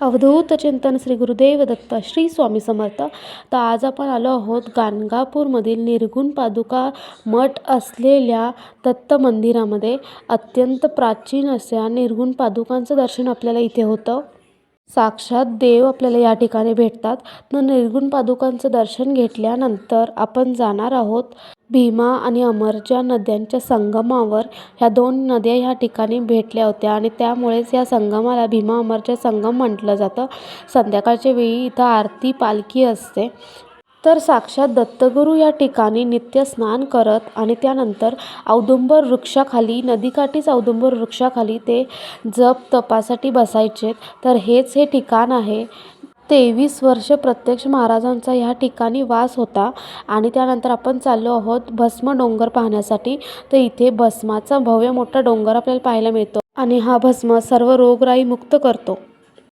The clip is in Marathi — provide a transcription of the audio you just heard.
अवधूत चिंतन श्री गुरुदेव दत्त श्री स्वामी समर्थ. तर आज आपण आलो आहोत गाणगापूरमधील निर्गुण पादुका मठ असलेल्या दत्त मंदिरामध्ये. अत्यंत प्राचीन अशा निर्गुण पादुकांचं दर्शन आपल्याला इथे होतं. साक्षात देव आपल्याला या ठिकाणी भेटतात. तर निर्गुण पादुकांचं दर्शन घेतल्यानंतर आपण जाणार आहोत भीमा आणि अमर ज्या नद्यांच्या संगमावर. ह्या दोन नद्या ह्या ठिकाणी भेटल्या होत्या आणि त्यामुळेच या संगमाला भीमा अमरचा संगम म्हटलं जातं. संध्याकाळच्या वेळी इथं आरती पालखी असते. तर साक्षात दत्तगुरू या ठिकाणी नित्य स्नान करत आणि त्यानंतर औदुंबर वृक्षाखाली, नदीकाठीच औदुंबर वृक्षाखाली ते जप तपासाठी बसायचे. तर हेच हे ठिकाण आहे. 23 वर्ष प्रत्यक्ष महाराजांचा ह्या ठिकाणी वास होता. आणि त्यानंतर आपण चाललो आहोत भस्म डोंगर पाहण्यासाठी. तर इथे भस्माचा भव्य मोठा डोंगर आपल्याला पाहायला मिळतो आणि हा भस्म सर्व रोगराई मुक्त करतो.